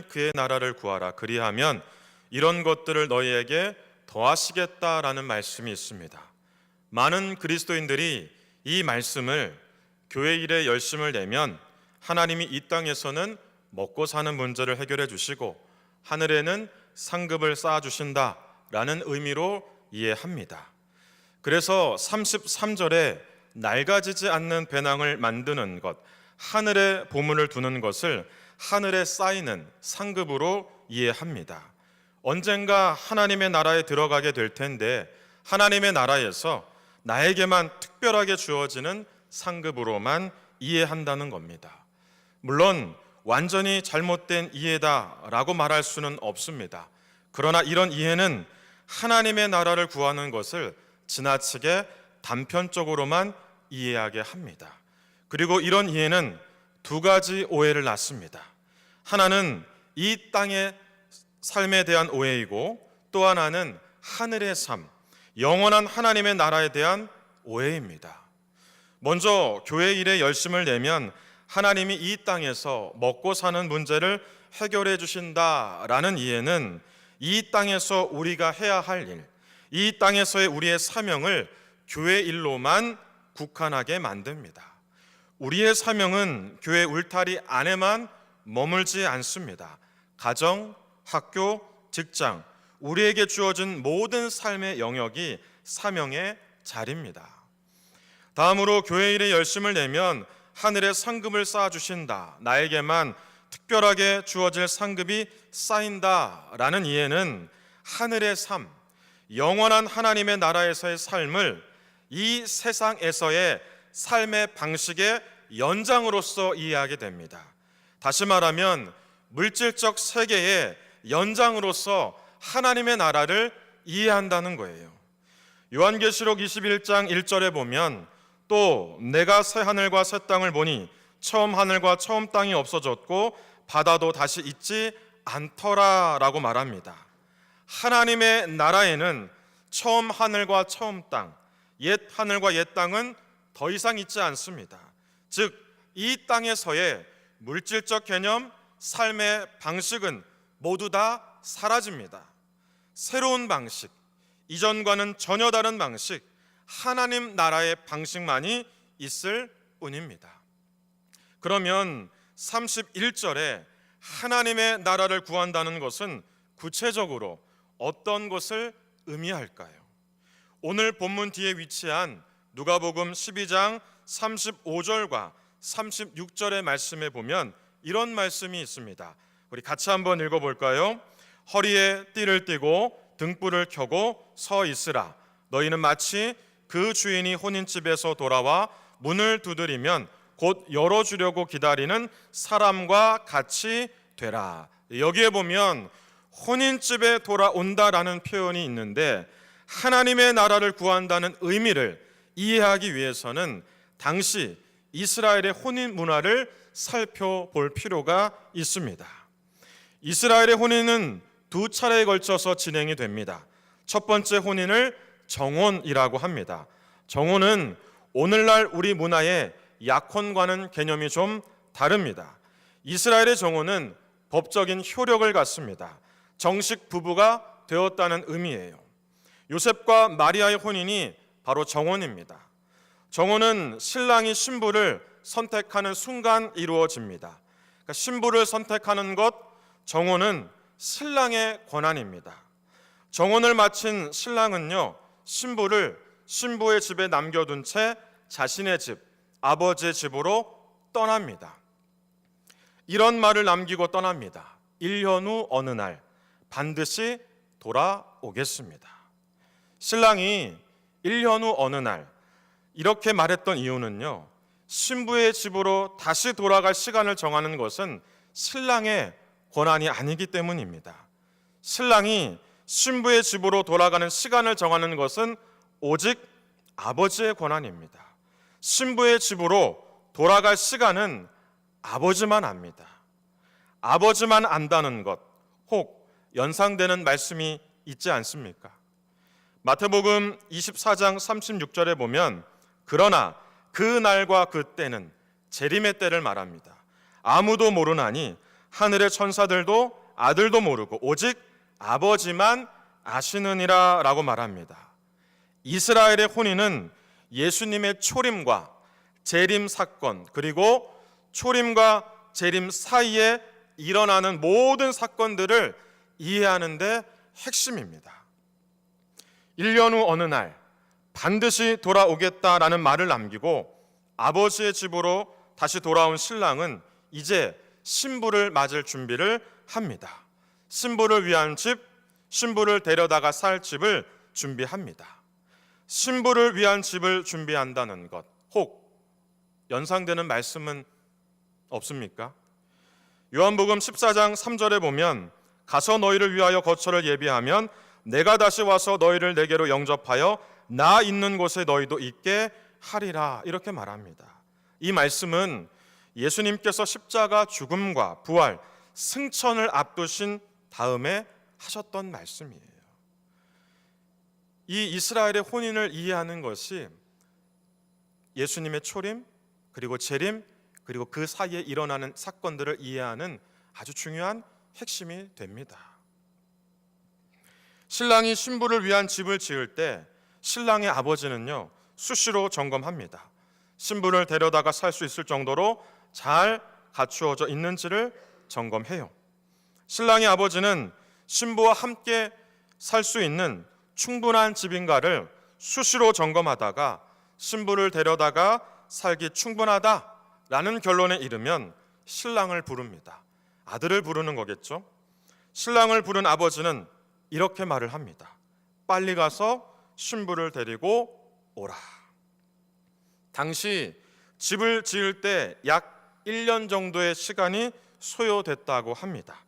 그의 나라를 구하라. 그리하면 이런 것들을 너희에게 더하시겠다라는 말씀이 있습니다. 많은 그리스도인들이 이 말씀을 교회 일에 열심을 내면 하나님이 이 땅에서는 먹고 사는 문제를 해결해 주시고 하늘에는 상급을 쌓아 주신다라는 의미로 이해합니다. 그래서 33절에 낡아지지 않는 배낭을 만드는 것, 하늘에 보물을 두는 것을 하늘에 쌓이는 상급으로 이해합니다. 언젠가 하나님의 나라에 들어가게 될 텐데 하나님의 나라에서 나에게만 특별하게 주어지는 상급으로만 이해한다는 겁니다. 물론 완전히 잘못된 이해다라고 말할 수는 없습니다. 그러나 이런 이해는 하나님의 나라를 구하는 것을 지나치게 단편적으로만 이해하게 합니다. 그리고 이런 이해는 두 가지 오해를 낳습니다. 하나는 이 땅의 삶에 대한 오해이고 또 하나는 하늘의 삶, 영원한 하나님의 나라에 대한 오해입니다. 먼저 교회 일에 열심을 내면 하나님이 이 땅에서 먹고 사는 문제를 해결해 주신다라는 이해는 이 땅에서 우리가 해야 할 일, 이 땅에서의 우리의 사명을 교회 일로만 국한하게 만듭니다. 우리의 사명은 교회 울타리 안에만 머물지 않습니다. 가정, 학교, 직장, 우리에게 주어진 모든 삶의 영역이 사명의 자리입니다. 다음으로 교회 일에 열심을 내면 하늘에 상급을 쌓아주신다, 나에게만 특별하게 주어질 상급이 쌓인다라는 이해는 하늘의 삶, 영원한 하나님의 나라에서의 삶을 이 세상에서의 삶의 방식의 연장으로서 이해하게 됩니다. 다시 말하면 물질적 세계의 연장으로서 하나님의 나라를 이해한다는 거예요. 요한계시록 21장 1절에 보면 또 내가 새 하늘과 새 땅을 보니 처음 하늘과 처음 땅이 없어졌고 바다도 다시 있지 않더라 라고 말합니다. 하나님의 나라에는 처음 하늘과 처음 땅, 옛 하늘과 옛 땅은 더 이상 있지 않습니다. 즉 이 땅에서의 물질적 개념, 삶의 방식은 모두 다 사라집니다. 새로운 방식, 이전과는 전혀 다른 방식, 하나님 나라의 방식만이 있을 뿐입니다. 그러면 31절에 하나님의 나라를 구한다는 것은 구체적으로 어떤 것을 의미할까요? 오늘 본문 뒤에 위치한 누가복음 12장 35절과 36절의 말씀에 보면 이런 말씀이 있습니다. 우리 같이 한번 읽어볼까요? 허리에 띠를 띠고 등불을 켜고 서 있으라. 너희는 마치 그 주인이 혼인집에서 돌아와 문을 두드리면 곧 열어주려고 기다리는 사람과 같이 되라. 여기에 보면 혼인집에 돌아온다라는 표현이 있는데 하나님의 나라를 구한다는 의미를 이해하기 위해서는 당시 이스라엘의 혼인 문화를 살펴볼 필요가 있습니다. 이스라엘의 혼인은 두 차례에 걸쳐서 진행이 됩니다. 첫 번째 혼인을 정혼이라고 합니다. 정혼은 오늘날 우리 문화의 약혼과는 개념이 좀 다릅니다. 이스라엘의 정혼은 법적인 효력을 갖습니다. 정식 부부가 되었다는 의미예요. 요셉과 마리아의 혼인이 바로 정혼입니다. 정혼은 신랑이 신부를 선택하는 순간 이루어집니다. 그러니까 신부를 선택하는 것, 정혼은 신랑의 권한입니다. 정혼을 마친 신랑은요, 신부를 신부의 집에 남겨둔 채 자신의 집, 아버지의 집으로 떠납니다. 이런 말을 남기고 떠납니다. 1년 후 어느 날 반드시 돌아오겠습니다. 신랑이 1년 후 어느 날 이렇게 말했던 이유는요, 신부의 집으로 다시 돌아갈 시간을 정하는 것은 신랑의 권한이 아니기 때문입니다. 신랑이 신부의 집으로 돌아가는 시간을 정하는 것은 오직 아버지의 권한입니다. 신부의 집으로 돌아갈 시간은 아버지만 압니다. 아버지만 안다는 것, 혹 연상되는 말씀이 있지 않습니까? 마태복음 24장 36절에 보면 그러나 그 날과 그 때는 재림의 때를 말합니다. 아무도 모르나니 하늘의 천사들도 아들도 모르고 오직 아버지만 아시느니라 라고 말합니다. 이스라엘의 혼인은 예수님의 초림과 재림 사건, 그리고 초림과 재림 사이에 일어나는 모든 사건들을 이해하는 데 핵심입니다. 1년 후 어느 날 반드시 돌아오겠다라는 말을 남기고 아버지의 집으로 다시 돌아온 신랑은 이제 신부를 맞을 준비를 합니다. 신부를 위한 집, 신부를 데려다가 살 집을 준비합니다. 신부를 위한 집을 준비한다는 것, 혹 연상되는 말씀은 없습니까? 요한복음 14장 3절에 보면 가서 너희를 위하여 거처를 예비하면 내가 다시 와서 너희를 내게로 영접하여 나 있는 곳에 너희도 있게 하리라, 이렇게 말합니다. 이 말씀은 예수님께서 십자가 죽음과 부활, 승천을 앞두신 다음에 하셨던 말씀이에요. 이 이스라엘의 혼인을 이해하는 것이 예수님의 초림, 그리고 재림, 그리고 그 사이에 일어나는 사건들을 이해하는 아주 중요한 핵심이 됩니다. 신랑이 신부를 위한 집을 지을 때 신랑의 아버지는요, 수시로 점검합니다. 신부를 데려다가 살 수 있을 정도로 잘 갖추어져 있는지를 점검해요. 신랑의 아버지는 신부와 함께 살 수 있는 충분한 집인가를 수시로 점검하다가 신부를 데려다가 살기 충분하다라는 결론에 이르면 신랑을 부릅니다. 아들을 부르는 거겠죠. 신랑을 부른 아버지는 이렇게 말을 합니다. 빨리 가서 신부를 데리고 오라. 당시 집을 지을 때 약 1년 정도의 시간이 소요됐다고 합니다.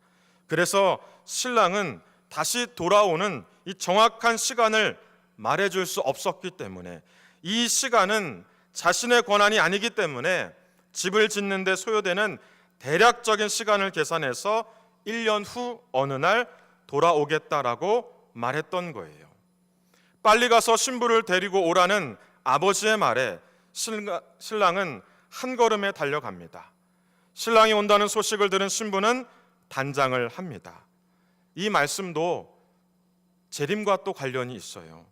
그래서 신랑은 다시 돌아오는 이 정확한 시간을 말해줄 수 없었기 때문에, 이 시간은 자신의 권한이 아니기 때문에 집을 짓는 데 소요되는 대략적인 시간을 계산해서 1년 후 어느 날 돌아오겠다라고 말했던 거예요. 빨리 가서 신부를 데리고 오라는 아버지의 말에 신랑은 한 걸음에 달려갑니다. 신랑이 온다는 소식을 들은 신부는 단장을 합니다. 이 말씀도 재림과 또 관련이 있어요.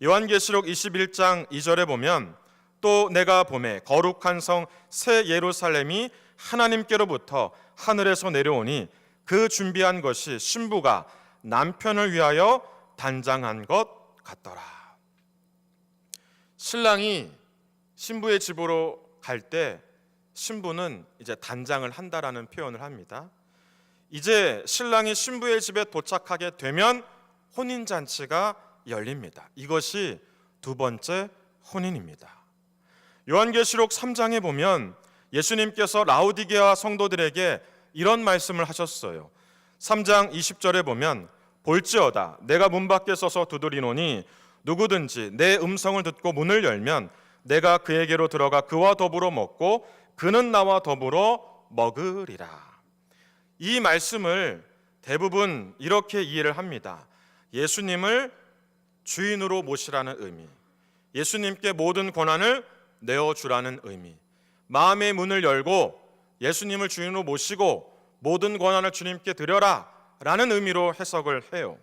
요한계시록 21장 2절에 보면 또 내가 보매 거룩한 성 새 예루살렘이 하나님께로부터 하늘에서 내려오니 그 준비한 것이 신부가 남편을 위하여 단장한 것 같더라. 신랑이 신부의 집으로 갈 때 신부는 이제 단장을 한다라는 표현을 합니다. 이제 신랑이 신부의 집에 도착하게 되면 혼인잔치가 열립니다. 이것이 두 번째 혼인입니다. 요한계시록 3장에 보면 예수님께서 라오디게아 성도들에게 이런 말씀을 하셨어요. 3장 20절에 보면 볼지어다 내가 문 밖에 서서 두드리노니 누구든지 내 음성을 듣고 문을 열면 내가 그에게로 들어가 그와 더불어 먹고 그는 나와 더불어 먹으리라. 이 말씀을 대부분 이렇게 이해를 합니다. 예수님을 주인으로 모시라는 의미, 예수님께 모든 권한을 내어주라는 의미, 마음의 문을 열고 예수님을 주인으로 모시고 모든 권한을 주님께 드려라 라는 의미로 해석을 해요.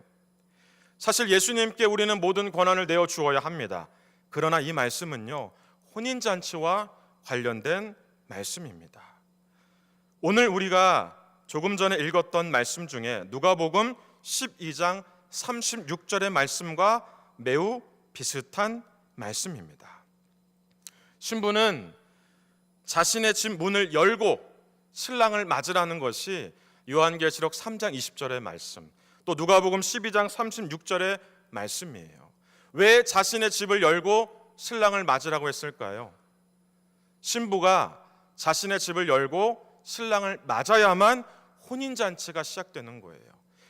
사실 예수님께 우리는 모든 권한을 내어주어야 합니다. 그러나 이 말씀은요, 혼인잔치와 관련된 말씀입니다. 오늘 우리가 조금 전에 읽었던 말씀 중에 누가복음 12장 36절의 말씀과 매우 비슷한 말씀입니다. 신부는 자신의 집 문을 열고 신랑을 맞으라는 것이 요한계시록 3장 20절의 말씀, 또 누가복음 12장 36절의 말씀이에요. 왜 자신의 집을 열고 신랑을 맞으라고 했을까요? 신부가 자신의 집을 열고 신랑을 맞아야만 혼인잔치가 시작되는 거예요.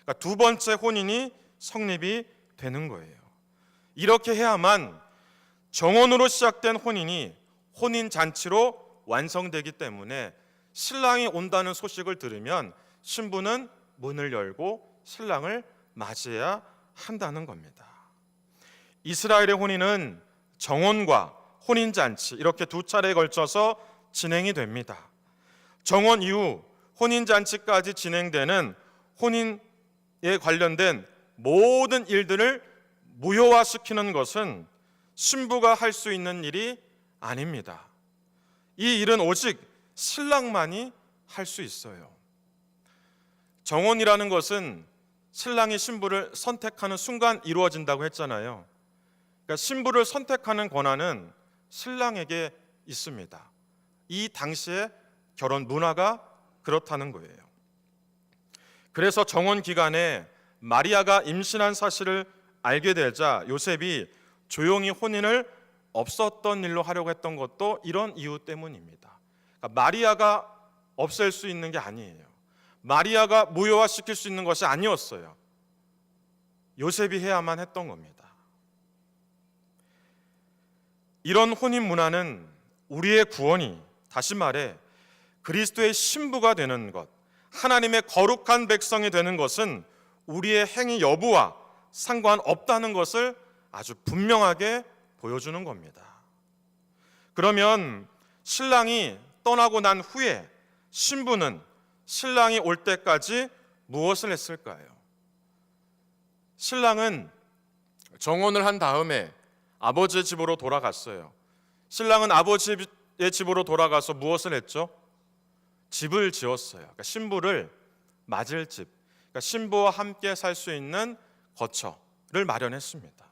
그러니까 두 번째 혼인이 성립이 되는 거예요. 이렇게 해야만 정혼으로 시작된 혼인이 혼인잔치로 완성되기 때문에 신랑이 온다는 소식을 들으면 신부는 문을 열고 신랑을 맞이해야 한다는 겁니다. 이스라엘의 혼인은 정혼과 혼인잔치 이렇게 두 차례에 걸쳐서 진행이 됩니다. 정혼 이후 혼인잔치까지 진행되는 혼인에 관련된 모든 일들을 무효화시키는 것은 신부가 할 수 있는 일이 아닙니다. 이 일은 오직 신랑만이 할 수 있어요. 정혼이라는 것은 신랑이 신부를 선택하는 순간 이루어진다고 했잖아요. 그러니까 신부를 선택하는 권한은 신랑에게 있습니다. 이 당시의 결혼 문화가 그렇다는 거예요. 그래서 정혼 기간에 마리아가 임신한 사실을 알게 되자 요셉이 조용히 혼인을 없었던 일로 하려고 했던 것도 이런 이유 때문입니다. 그러니까 마리아가 없앨 수 있는 게 아니에요. 마리아가 무효화시킬 수 있는 것이 아니었어요. 요셉이 해야만 했던 겁니다. 이런 혼인 문화는 우리의 구원이, 다시 말해 그리스도의 신부가 되는 것, 하나님의 거룩한 백성이 되는 것은 우리의 행위 여부와 상관없다는 것을 아주 분명하게 보여주는 겁니다. 그러면 신랑이 떠나고 난 후에 신부는 신랑이 올 때까지 무엇을 했을까요? 신랑은 정혼을 한 다음에 아버지의 집으로 돌아갔어요. 신랑은 아버지의 집으로 돌아가서 무엇을 했죠? 집을 지었어요. 그러니까 신부를 맞을 집, 그러니까 신부와 함께 살 수 있는 거처를 마련했습니다.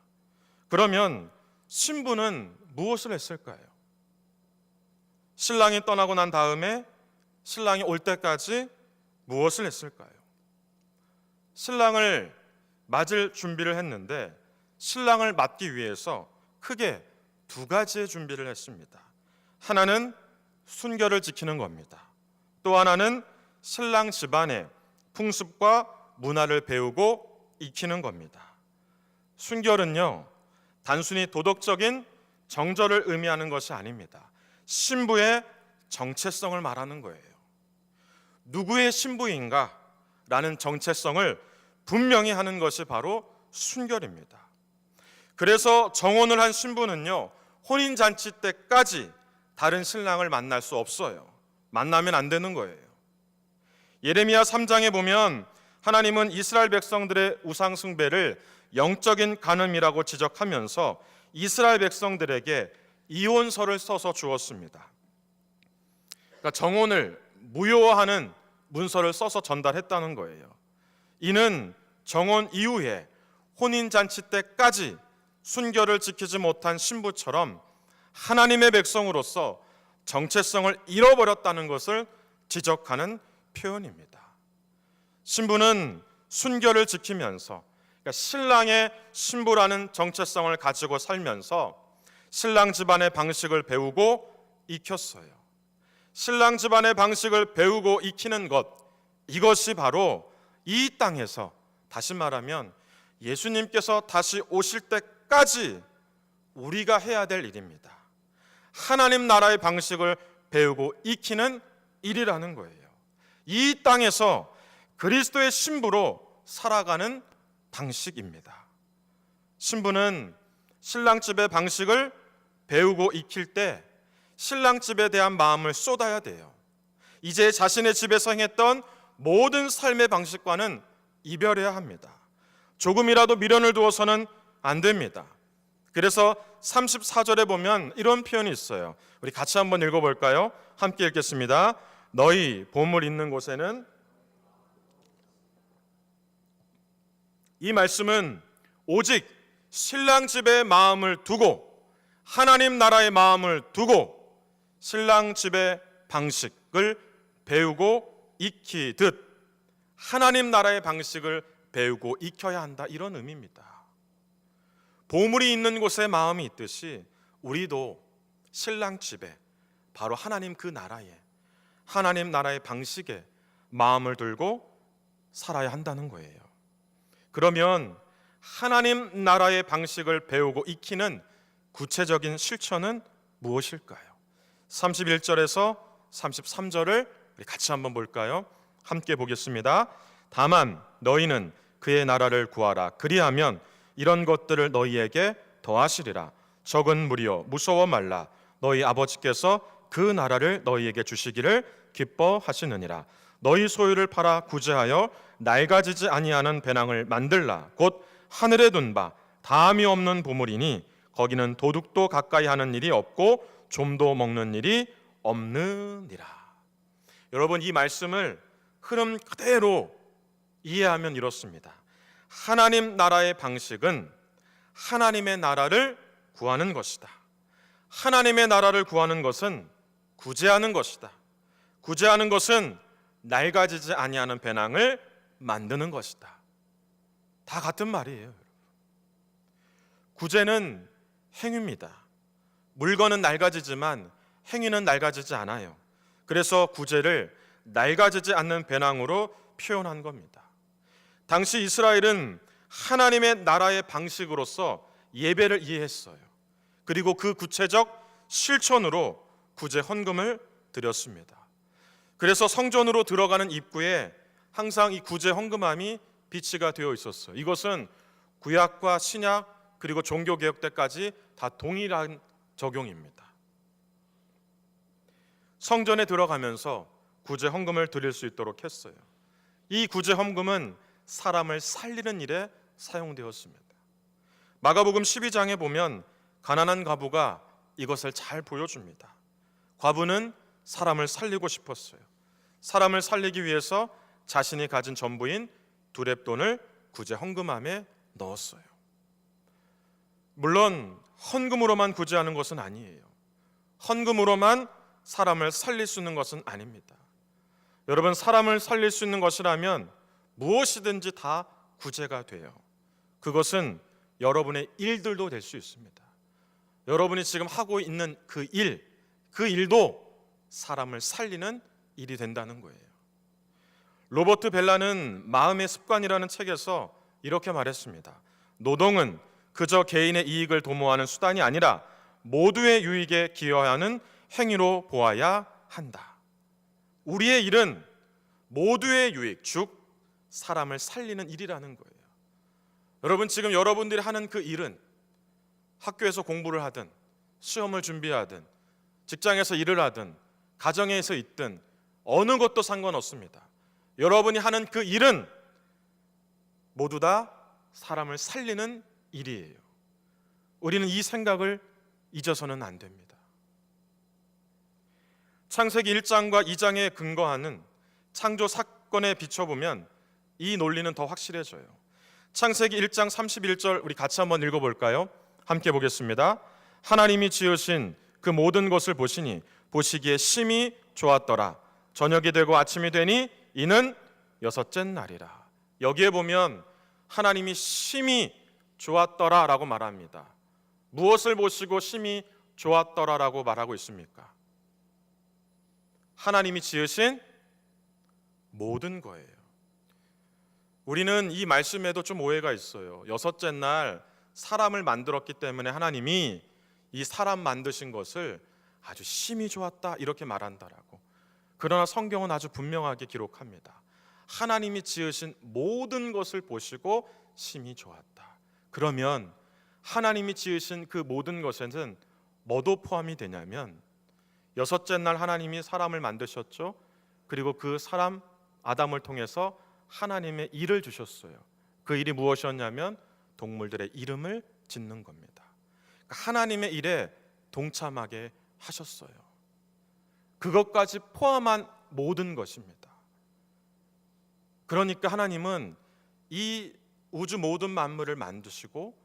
그러면 신부는 무엇을 했을까요? 신랑이 떠나고 난 다음에 신랑이 올 때까지 무엇을 했을까요? 신랑을 맞을 준비를 했는데 신랑을 맞기 위해서 크게 두 가지의 준비를 했습니다. 하나는 순결을 지키는 겁니다. 또 하나는 신랑 집안의 풍습과 문화를 배우고 익히는 겁니다. 순결은요, 단순히 도덕적인 정절을 의미하는 것이 아닙니다. 신부의 정체성을 말하는 거예요. 누구의 신부인가? 라는 정체성을 분명히 하는 것이 바로 순결입니다. 그래서 정혼을 한 신부는요, 혼인잔치 때까지 다른 신랑을 만날 수 없어요. 만나면 안 되는 거예요. 예레미야 3장에 보면 하나님은 이스라엘 백성들의 우상 숭배를 영적인 간음이라고 지적하면서 이스라엘 백성들에게 이혼서를 써서 주었습니다. 그러니까 정혼을 무효화하는 문서를 써서 전달했다는 거예요. 이는 정혼 이후에 혼인잔치 때까지 순결을 지키지 못한 신부처럼 하나님의 백성으로서 정체성을 잃어버렸다는 것을 지적하는 표현입니다. 신부는 순결을 지키면서, 그러니까 신랑의 신부라는 정체성을 가지고 살면서 신랑 집안의 방식을 배우고 익혔어요. 신랑 집안의 방식을 배우고 익히는 것, 이것이 바로 이 땅에서, 다시 말하면 예수님께서 다시 오실 때까지 우리가 해야 될 일입니다. 하나님 나라의 방식을 배우고 익히는 일이라는 거예요. 이 땅에서 그리스도의 신부로 살아가는 방식입니다. 신부는 신랑집의 방식을 배우고 익힐 때 신랑집에 대한 마음을 쏟아야 돼요. 이제 자신의 집에서 행했던 모든 삶의 방식과는 이별해야 합니다. 조금이라도 미련을 두어서는 안 됩니다. 그래서 34절에 보면 이런 표현이 있어요. 우리 같이 한번 읽어볼까요? 함께 읽겠습니다. 너희 보물 있는 곳에는, 이 말씀은 오직 신랑 집의 마음을 두고, 하나님 나라의 마음을 두고 신랑 집의 방식을 배우고 익히듯 하나님 나라의 방식을 배우고 익혀야 한다, 이런 의미입니다. 보물이 있는 곳에 마음이 있듯이 우리도 신랑 집에, 바로 하나님 그 나라에, 하나님 나라의 방식에 마음을 들고 살아야 한다는 거예요. 그러면 하나님 나라의 방식을 배우고 익히는 구체적인 실천은 무엇일까요? 31절에서 33절을 우리 같이 한번 볼까요? 함께 보겠습니다. 다만 너희는 그의 나라를 구하라. 그리하면 이런 것들을 너희에게 더하시리라. 적은 무리여 무서워 말라. 너희 아버지께서 그 나라를 너희에게 주시기를 기뻐하시느니라. 너희 소유를 팔아 구제하여 낡아지지 아니하는 배낭을 만들라. 곧 하늘에 둔 바 다함이 없는 보물이니 거기는 도둑도 가까이 하는 일이 없고 좀도 먹는 일이 없느니라. 여러분, 이 말씀을 흐름 그대로 이해하면 이렇습니다. 하나님 나라의 방식은 하나님의 나라를 구하는 것이다. 하나님의 나라를 구하는 것은 구제하는 것이다. 구제하는 것은 낡아지지 아니하는 배낭을 만드는 것이다. 다 같은 말이에요. 구제는 행위입니다. 물건은 낡아지지만 행위는 낡아지지 않아요. 그래서 구제를 낡아지지 않는 배낭으로 표현한 겁니다. 당시 이스라엘은 하나님의 나라의 방식으로서 예배를 이해했어요. 그리고 그 구체적 실천으로 구제 헌금을 드렸습니다. 그래서 성전으로 들어가는 입구에 항상 이 구제 헌금함이 비치가 되어 있었어요. 이것은 구약과 신약 그리고 종교개혁 때까지 다 동일한 적용입니다. 성전에 들어가면서 구제 헌금을 드릴 수 있도록 했어요. 이 구제 헌금은 사람을 살리는 일에 사용되었습니다. 마가복음 12장에 보면 가난한 과부가 이것을 잘 보여줍니다. 과부는 사람을 살리고 싶었어요. 사람을 살리기 위해서 자신이 가진 전부인 두렙돈을 구제 헌금함에 넣었어요. 물론 헌금으로만 구제하는 것은 아니에요. 헌금으로만 사람을 살릴 수 있는 것은 아닙니다. 여러분, 사람을 살릴 수 있는 것이라면 무엇이든지 다 구제가 돼요. 그것은 여러분의 일들도 될 수 있습니다. 여러분이 지금 하고 있는 그 일도 사람을 살리는 일이 된다는 거예요. 로버트 벨라는 마음의 습관이라는 책에서 이렇게 말했습니다. 노동은 그저 개인의 이익을 도모하는 수단이 아니라 모두의 유익에 기여하는 행위로 보아야 한다. 우리의 일은 모두의 유익, 즉 사람을 살리는 일이라는 거예요. 여러분, 지금 여러분들이 하는 그 일은 학교에서 공부를 하든 시험을 준비하든 직장에서 일을 하든 가정에서 있든 어느 것도 상관없습니다. 여러분이 하는 그 일은 모두 다 사람을 살리는 일이에요. 우리는 이 생각을 잊어서는 안 됩니다. 창세기 1장과 2장에 근거하는 창조 사건에 비춰보면 이 논리는 더 확실해져요. 창세기 1장 31절 우리 같이 한번 읽어볼까요? 함께 보겠습니다. 하나님이 지으신 그 모든 것을 보시니 보시기에 심히 좋았더라. 저녁이 되고 아침이 되니 이는 여섯째 날이라. 여기에 보면 하나님이 심히 좋았더라 라고 말합니다. 무엇을 보시고 심히 좋았더라 라고 말하고 있습니까? 하나님이 지으신 모든 거예요. 우리는 이 말씀에도 좀 오해가 있어요. 여섯째 날 사람을 만들었기 때문에 하나님이 이 사람 만드신 것을 아주 심히 좋았다 이렇게 말한다라고. 그러나 성경은 아주 분명하게 기록합니다. 하나님이 지으신 모든 것을 보시고 심히 좋았다. 그러면 하나님이 지으신 그 모든 것에는 뭐도 포함이 되냐면 여섯째 날 하나님이 사람을 만드셨죠. 그리고 그 사람 아담을 통해서 하나님의 일을 주셨어요. 그 일이 무엇이었냐면 동물들의 이름을 짓는 겁니다. 하나님의 일에 동참하게 하셨어요. 그것까지 포함한 모든 것입니다. 그러니까 하나님은 이 우주 모든 만물을 만드시고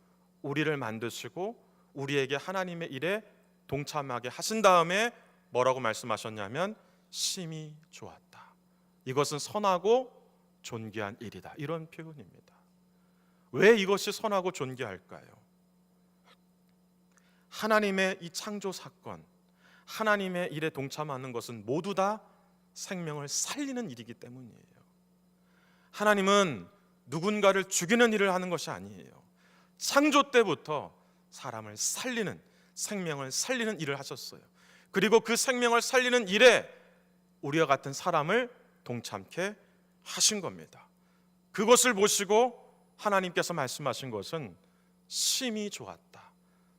우리를 만드시고 우리에게 하나님의 일에 동참하게 하신 다음에 뭐라고 말씀하셨냐면 심히 좋았다. 이것은 선하고 존귀한 일이다. 이런 표현입니다. 왜 이것이 선하고 존귀할까요? 하나님의 이 창조 사건, 하나님의 일에 동참하는 것은 모두 다 생명을 살리는 일이기 때문이에요. 하나님은 누군가를 죽이는 일을 하는 것이 아니에요. 창조 때부터 사람을 살리는, 생명을 살리는 일을 하셨어요. 그리고 그 생명을 살리는 일에 우리와 같은 사람을 동참케 하신 겁니다. 그것을 보시고 하나님께서 말씀하신 것은 심히 좋았다,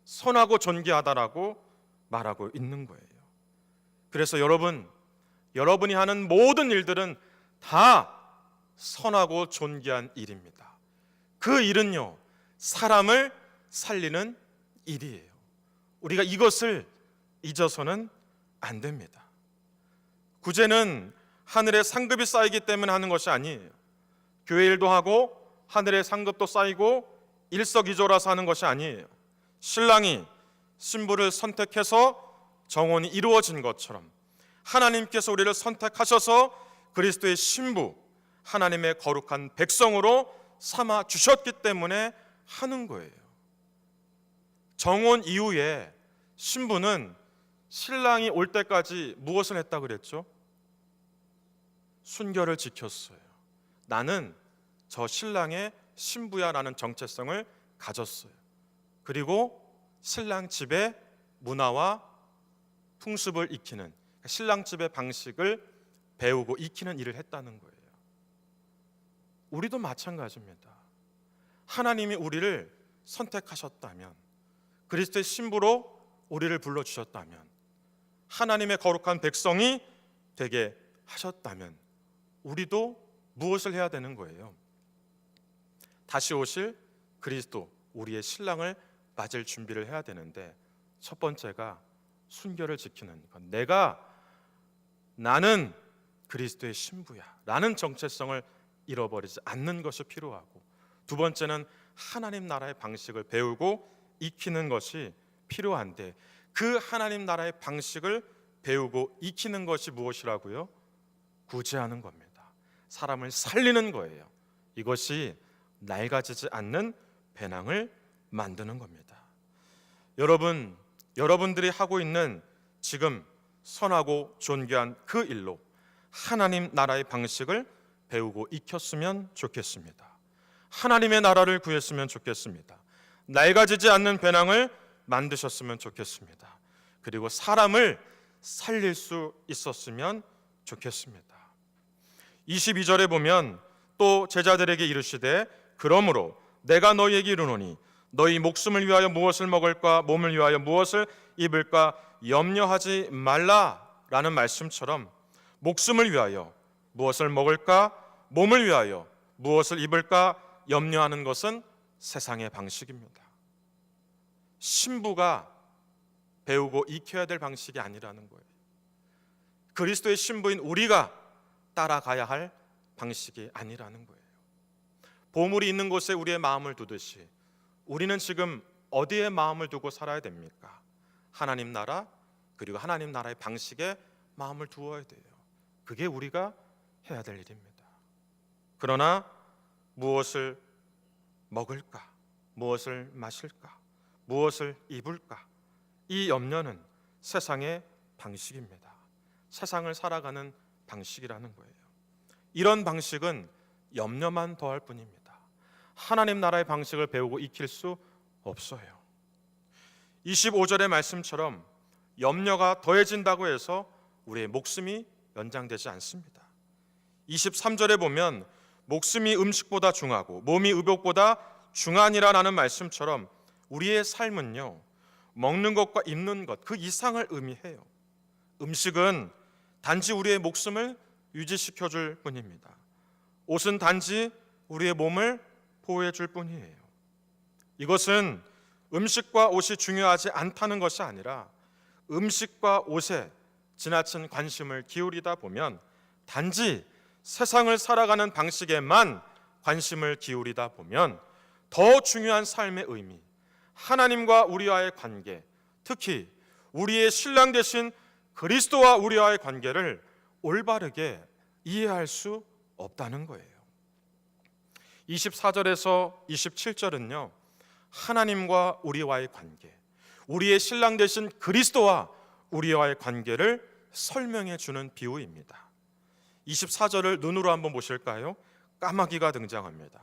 선하고 존귀하다라고 말하고 있는 거예요. 그래서 여러분이 하는 모든 일들은 다 선하고 존귀한 일입니다. 그 일은요, 사람을 살리는 일이에요. 우리가 이것을 잊어서는 안 됩니다. 구제는 하늘에 상급이 쌓이기 때문에 하는 것이 아니에요. 교회 일도 하고 하늘에 상급도 쌓이고 일석이조라서 하는 것이 아니에요. 신랑이 신부를 선택해서 정혼이 이루어진 것처럼 하나님께서 우리를 선택하셔서 그리스도의 신부, 하나님의 거룩한 백성으로 삼아 주셨기 때문에 하는 거예요. 정혼 이후에 신부는 신랑이 올 때까지 무엇을 했다 그랬죠? 순결을 지켰어요. 나는 저 신랑의 신부야 라는 정체성을 가졌어요. 그리고 신랑 집의 문화와 풍습을 익히는, 신랑 집의 방식을 배우고 익히는 일을 했다는 거예요. 우리도 마찬가지입니다. 하나님이 우리를 선택하셨다면, 그리스도의 신부로 우리를 불러주셨다면, 하나님의 거룩한 백성이 되게 하셨다면 우리도 무엇을 해야 되는 거예요? 다시 오실 그리스도, 우리의 신랑을 맞을 준비를 해야 되는데, 첫 번째가 순결을 지키는 것. 나는 그리스도의 신부야 라는 정체성을 잃어버리지 않는 것이 필요하고, 두 번째는 하나님 나라의 방식을 배우고 익히는 것이 필요한데, 그 하나님 나라의 방식을 배우고 익히는 것이 무엇이라고요? 구제하는 겁니다. 사람을 살리는 거예요. 이것이 낡아지지 않는 배낭을 만드는 겁니다. 여러분들이 하고 있는 지금 선하고 존귀한 그 일로 하나님 나라의 방식을 배우고 익혔으면 좋겠습니다. 하나님의 나라를 구했으면 좋겠습니다. 낡아지지 않는 배낭을 만드셨으면 좋겠습니다. 그리고 사람을 살릴 수 있었으면 좋겠습니다. 22절에 보면 또 제자들에게 이르시되 그러므로 내가 너희에게 이르노니 너희 목숨을 위하여 무엇을 먹을까 몸을 위하여 무엇을 입을까 염려하지 말라라는 말씀처럼, 목숨을 위하여 무엇을 먹을까 몸을 위하여 무엇을 입을까 염려하는 것은 세상의 방식입니다. 신부가 배우고 익혀야 될 방식이 아니라는 거예요. 그리스도의 신부인 우리가 따라가야 할 방식이 아니라는 거예요. 보물이 있는 곳에 우리의 마음을 두듯이 우리는 지금 어디에 마음을 두고 살아야 됩니까? 하나님 나라, 그리고 하나님 나라의 방식에 마음을 두어야 돼요. 그게 우리가 해야 될 일입니다. 그러나 무엇을 먹을까? 무엇을 마실까? 무엇을 입을까? 이 염려는 세상의 방식입니다. 세상을 살아가는 방식이라는 거예요. 이런 방식은 염려만 더할 뿐입니다. 하나님 나라의 방식을 배우고 익힐 수 없어요. 25절의 말씀처럼 염려가 더해진다고 해서 우리의 목숨이 연장되지 않습니다. 23절에 보면 목숨이 음식보다 중하고 몸이 의복보다 중하니라라는 말씀처럼 우리의 삶은요, 먹는 것과 입는 것 그 이상을 의미해요. 음식은 단지 우리의 목숨을 유지시켜 줄 뿐입니다. 옷은 단지 우리의 몸을 보호해 줄 뿐이에요. 이것은 음식과 옷이 중요하지 않다는 것이 아니라 음식과 옷에 지나친 관심을 기울이다 보면, 단지 세상을 살아가는 방식에만 관심을 기울이다 보면 더 중요한 삶의 의미, 하나님과 우리와의 관계, 특히 우리의 신랑 되신 그리스도와 우리와의 관계를 올바르게 이해할 수 없다는 거예요. 24절에서 27절은요, 하나님과 우리와의 관계, 우리의 신랑 되신 그리스도와 우리와의 관계를 설명해 주는 비유입니다. 24절을 눈으로 한번 보실까요? 까마귀가 등장합니다.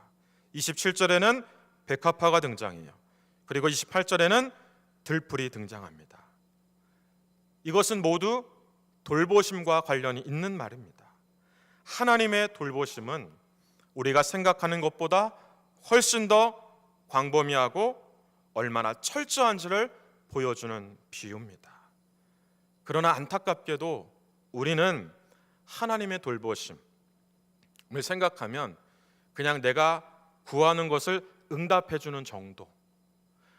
27절에는 백합화가 등장해요. 그리고 28절에는 들풀이 등장합니다. 이것은 모두 돌보심과 관련이 있는 말입니다. 하나님의 돌보심은 우리가 생각하는 것보다 훨씬 더 광범위하고 얼마나 철저한지를 보여주는 비유입니다. 그러나 안타깝게도 우리는 하나님의 돌보심, 생각하면 그냥 내가 구하는 것을 응답해 주는 정도,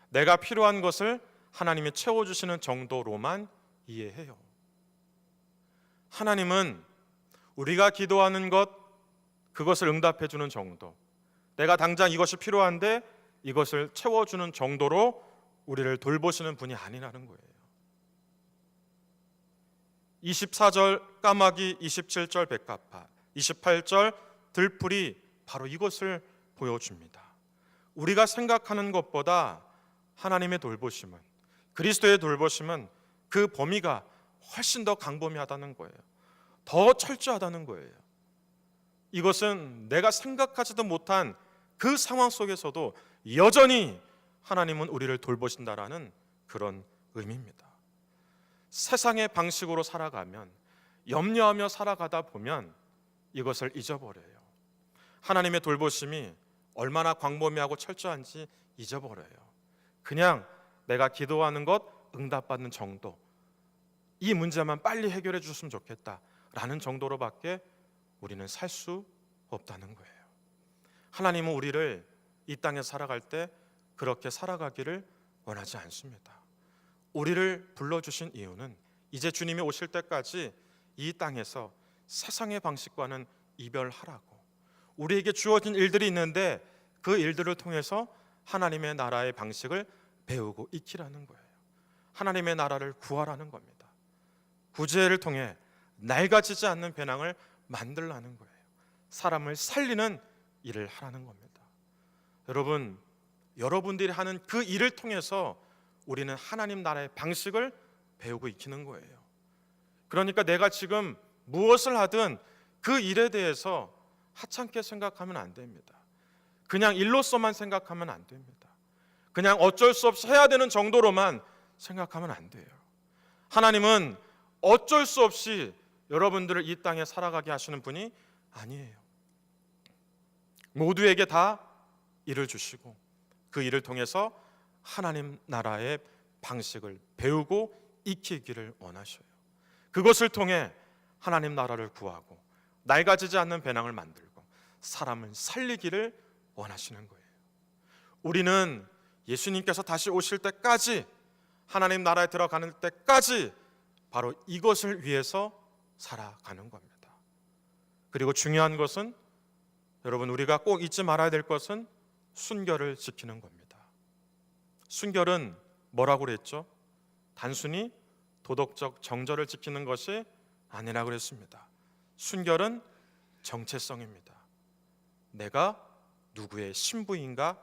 내가 필요한 것을 하나님이 채워주시는 정도로만 이해해요. 하나님은 우리가 기도하는 것, 그것을 응답해 주는 정도, 내가 당장 이것이 필요한데 이것을 채워주는 정도로 우리를 돌보시는 분이 아니라는 거예요. 24절 까마귀, 27절 백합화, 28절 들풀이 바로 이것을 보여줍니다. 우리가 생각하는 것보다 하나님의 돌보심은, 그리스도의 돌보심은 그 범위가 훨씬 더 광범위하다는 거예요. 더 철저하다는 거예요. 이것은 내가 생각하지도 못한 그 상황 속에서도 여전히 하나님은 우리를 돌보신다라는 그런 의미입니다. 세상의 방식으로 살아가면, 염려하며 살아가다 보면 이것을 잊어버려요. 하나님의 돌보심이 얼마나 광범위하고 철저한지 잊어버려요. 그냥 내가 기도하는 것 응답받는 정도, 이 문제만 빨리 해결해 줬으면 좋겠다라는 정도로밖에 우리는 살 수 없다는 거예요. 하나님은 우리를 이 땅에 살아갈 때 그렇게 살아가기를 원하지 않습니다. 우리를 불러주신 이유는 이제 주님이 오실 때까지 이 땅에서 세상의 방식과는 이별하라고, 우리에게 주어진 일들이 있는데 그 일들을 통해서 하나님의 나라의 방식을 배우고 익히라는 거예요. 하나님의 나라를 구하라는 겁니다. 구제를 통해 낡아지지 않는 배낭을 만들라는 거예요. 사람을 살리는 일을 하라는 겁니다. 여러분, 여러분들이 하는 그 일을 통해서 우리는 하나님 나라의 방식을 배우고 익히는 거예요. 그러니까 내가 지금 무엇을 하든 그 일에 대해서 하찮게 생각하면 안 됩니다. 그냥 일로서만 생각하면 안 됩니다. 그냥 어쩔 수 없이 해야 되는 정도로만 생각하면 안 돼요. 하나님은 어쩔 수 없이 여러분들을 이 땅에 살아가게 하시는 분이 아니에요. 모두에게 다 일을 주시고 그 일을 통해서 하나님 나라의 방식을 배우고 익히기를 원하셔요. 그것을 통해 하나님 나라를 구하고 낡아지지 않는 배낭을 만들고 사람을 살리기를 원하시는 거예요. 우리는 예수님께서 다시 오실 때까지, 하나님 나라에 들어가는 때까지 바로 이것을 위해서 살아가는 겁니다. 그리고 중요한 것은, 여러분, 우리가 꼭 잊지 말아야 될 것은 순결을 지키는 겁니다. 순결은 뭐라고 그랬죠? 단순히 도덕적 정절을 지키는 것이 아니라고 그랬습니다. 순결은 정체성입니다. 내가 누구의 신부인가?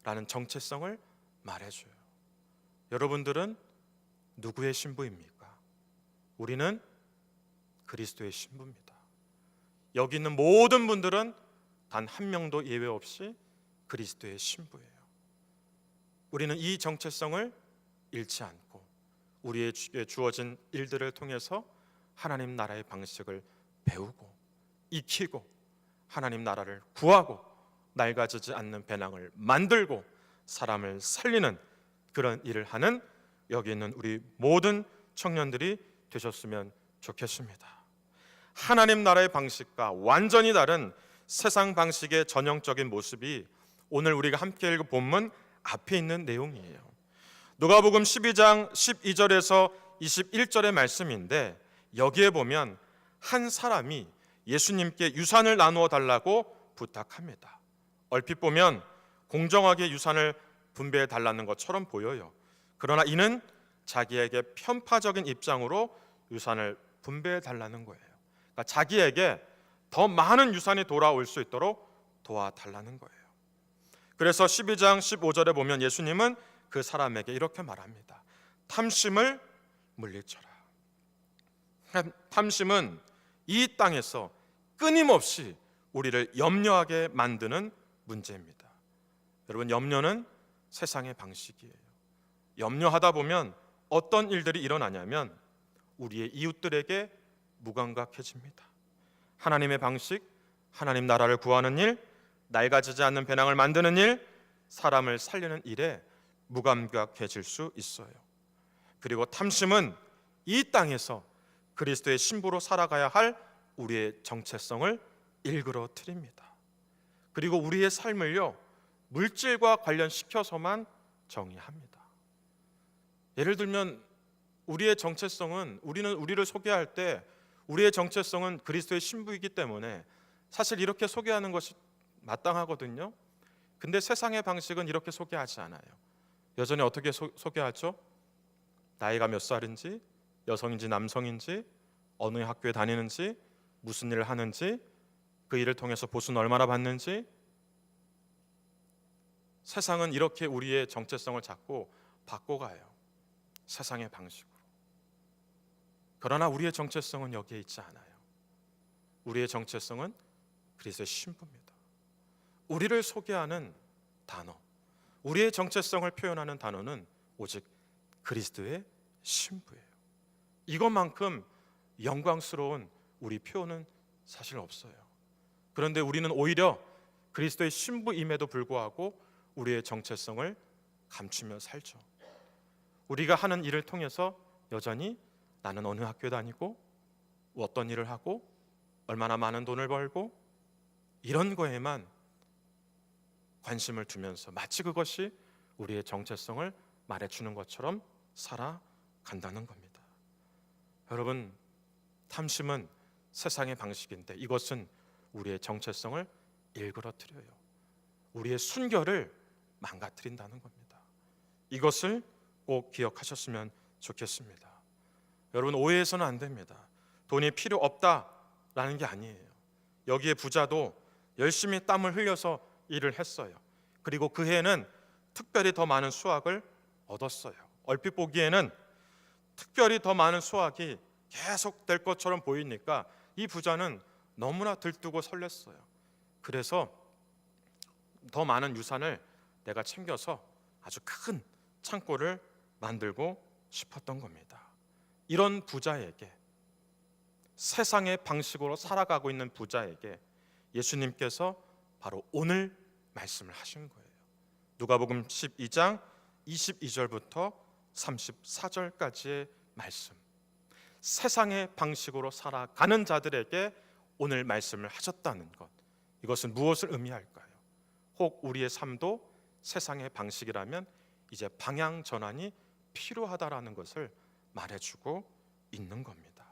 라는 정체성을 말해줘요. 여러분들은 누구의 신부입니까? 우리는 그리스도의 신부입니다. 여기 있는 모든 분들은 단 한 명도 예외 없이 그리스도의 신부예요. 우리는 이 정체성을 잃지 않고 우리에게 주어진 일들을 통해서 하나님 나라의 방식을 배우고 익히고 하나님 나라를 구하고 낡아지지 않는 배낭을 만들고 사람을 살리는 그런 일을 하는 여기 있는 우리 모든 청년들이 되셨으면 좋겠습니다. 하나님 나라의 방식과 완전히 다른 세상 방식의 전형적인 모습이 오늘 우리가 함께 읽은 본문 앞에 있는 내용이에요. 누가복음 12장 12절에서 21절의 말씀인데, 여기에 보면 한 사람이 예수님께 유산을 나누어 달라고 부탁합니다. 얼핏 보면 공정하게 유산을 분배해 달라는 것처럼 보여요. 그러나 이는 자기에게 편파적인 입장으로 유산을 분배해 달라는 거예요. 그러니까 자기에게 더 많은 유산이 돌아올 수 있도록 도와달라는 거예요. 그래서 12장 15절에 보면 예수님은 그 사람에게 이렇게 말합니다. 탐심을 물리쳐라. 탐심은 이 땅에서 끊임없이 우리를 염려하게 만드는 문제입니다. 여러분, 염려는 세상의 방식이에요. 염려하다 보면 어떤 일들이 일어나냐면 우리의 이웃들에게 무감각해집니다. 하나님의 방식, 하나님 나라를 구하는 일, 낡아지지 않는 배낭을 만드는 일, 사람을 살리는 일에 무감각해질 수 있어요. 그리고 탐심은 이 땅에서 그리스도의 신부로 살아가야 할 우리의 정체성을 일그러뜨립니다. 그리고 우리의 삶을요, 물질과 관련시켜서만 정의합니다. 예를 들면 우리의 정체성은, 우리는 우리를 소개할 때 우리의 정체성은 그리스도의 신부이기 때문에 사실 이렇게 소개하는 것이 마땅하거든요. 근데 세상의 방식은 이렇게 소개하지 않아요. 여전히 어떻게 소개하죠? 나이가 몇 살인지, 여성인지 남성인지, 어느 학교에 다니는지, 무슨 일을 하는지, 그 일을 통해서 보수는 얼마나 받는지. 세상은 이렇게 우리의 정체성을 자꾸 바꿔가요. 세상의 방식으로. 그러나 우리의 정체성은 여기에 있지 않아요. 우리의 정체성은 그리스도의 신부입니다. 우리를 소개하는 단어, 우리의 정체성을 표현하는 단어는 오직 그리스도의 신부예요. 이것만큼 영광스러운 우리 표현은 사실 없어요. 그런데 우리는 오히려 그리스도의 신부임에도 불구하고 우리의 정체성을 감추며 살죠. 우리가 하는 일을 통해서 여전히 나는 어느 학교에 다니고 어떤 일을 하고 얼마나 많은 돈을 벌고 이런 거에만 관심을 두면서 마치 그것이 우리의 정체성을 말해주는 것처럼 살아간다는 겁니다. 여러분, 탐심은 세상의 방식인데 이것은 우리의 정체성을 일그러뜨려요. 우리의 순결을 망가뜨린다는 겁니다. 이것을 꼭 기억하셨으면 좋겠습니다. 여러분, 오해해서는 안 됩니다. 돈이 필요 없다라는 게 아니에요. 여기에 부자도 열심히 땀을 흘려서 일을 했어요. 그리고 그 해에는 특별히 더 많은 수확을 얻었어요. 얼핏 보기에는 특별히 더 많은 수확이 계속 될 것처럼 보이니까 이 부자는 너무나 들뜨고 설렜어요. 그래서 더 많은 유산을 내가 챙겨서 아주 큰 창고를 만들고 싶었던 겁니다. 이런 부자에게, 세상의 방식으로 살아가고 있는 부자에게 예수님께서 바로 오늘 말씀을 하신 거예요. 누가복음 12장 22절부터 34절까지의 말씀. 세상의 방식으로 살아가는 자들에게 오늘 말씀을 하셨다는 것, 이것은 무엇을 의미할까요? 혹 우리의 삶도 세상의 방식이라면 이제 방향 전환이 필요하다라는 것을 말해주고 있는 겁니다.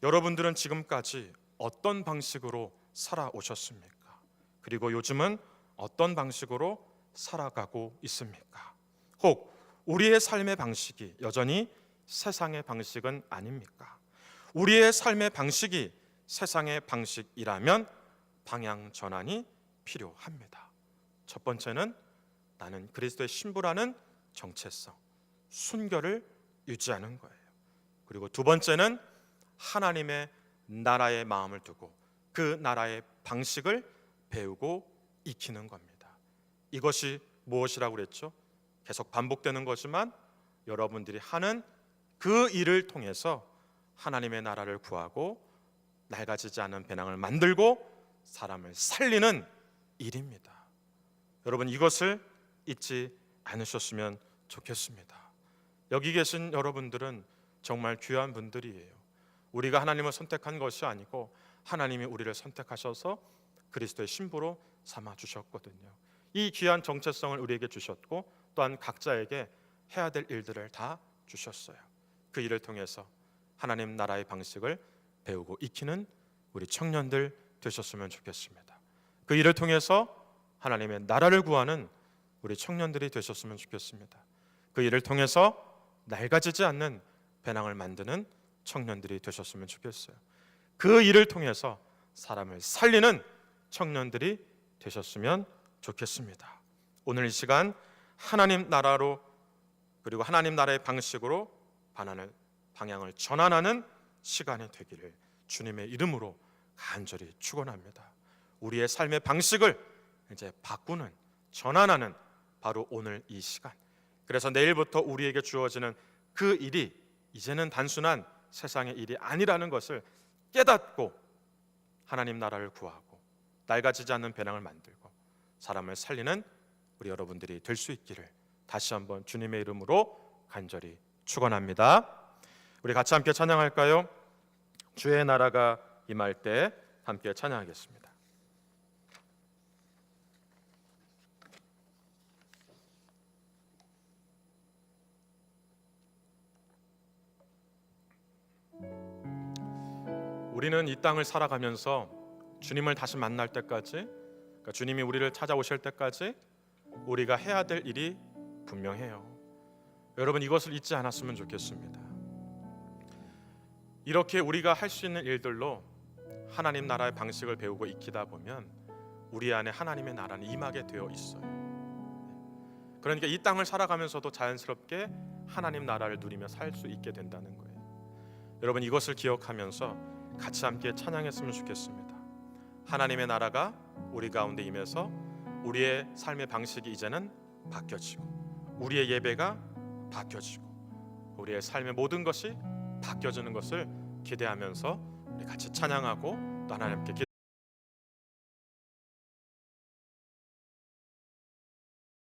여러분들은 지금까지 어떤 방식으로 살아오셨습니까? 그리고 요즘은 어떤 방식으로 살아가고 있습니까? 혹 우리의 삶의 방식이 여전히 세상의 방식은 아닙니까? 우리의 삶의 방식이 세상의 방식이라면 방향 전환이 필요합니다. 첫 번째는 나는 그리스도의 신부라는 정체성, 순결을 유지하는 거예요. 그리고 두 번째는 하나님의 나라의 마음을 두고 그 나라의 방식을 배우고 익히는 겁니다. 이것이 무엇이라고 그랬죠? 계속 반복되는 거지만 여러분들이 하는 그 일을 통해서 하나님의 나라를 구하고 낡아지지 않은 배낭을 만들고 사람을 살리는 일입니다. 여러분, 이것을 잊지 않으셨으면 좋겠습니다. 여기 계신 여러분들은 정말 귀한 분들이에요. 우리가 하나님을 선택한 것이 아니고 하나님이 우리를 선택하셔서 그리스도의 신부로 삼아 주셨거든요. 이 귀한 정체성을 우리에게 주셨고 또한 각자에게 해야 될 일들을 다 주셨어요. 그 일을 통해서 하나님 나라의 방식을 배우고 익히는 우리 청년들 되셨으면 좋겠습니다. 그 일을 통해서 하나님의 나라를 구하는 우리 청년들이 되셨으면 좋겠습니다. 그 일을 통해서 낡아지지 않는 배낭을 만드는 청년들이 되셨으면 좋겠어요. 그 일을 통해서 사람을 살리는 청년들이 되셨으면 좋겠습니다. 오늘 이 시간 하나님 나라로, 그리고 하나님 나라의 방식으로 방향을 전환하는 시간이 되기를 주님의 이름으로 간절히 축원합니다. 우리의 삶의 방식을 이제 바꾸는, 전환하는 바로 오늘 이 시간. 그래서 내일부터 우리에게 주어지는 그 일이 이제는 단순한 세상의 일이 아니라는 것을 깨닫고 하나님 나라를 구하고 낡아지지 않는 배낭을 만들고 사람을 살리는 우리 여러분들이 될 수 있기를 다시 한번 주님의 이름으로 간절히 축원합니다. 우리 같이 함께 찬양할까요? 주의 나라가 임할 때 함께 찬양하겠습니다. 우리는 이 땅을 살아가면서 주님을 다시 만날 때까지, 그러니까 주님이 우리를 찾아오실 때까지 우리가 해야 될 일이 분명해요. 여러분, 이것을 잊지 않았으면 좋겠습니다. 이렇게 우리가 할 수 있는 일들로 하나님 나라의 방식을 배우고 익히다 보면 우리 안에 하나님의 나라는 임하게 되어 있어요. 그러니까 이 땅을 살아가면서도 자연스럽게 하나님 나라를 누리며 살 수 있게 된다는 거예요. 여러분, 이것을 기억하면서 같이 함께 찬양했으면 좋겠습니다. 하나님의 나라가 우리 가운데 임해서 우리의 삶의 방식이 이제는 바뀌어지고, 우리의 예배가 바뀌어지고, 우리의 삶의 모든 것이 바뀌어지는 것을 기대하면서 우리 같이 찬양하고 또 하나님께 기도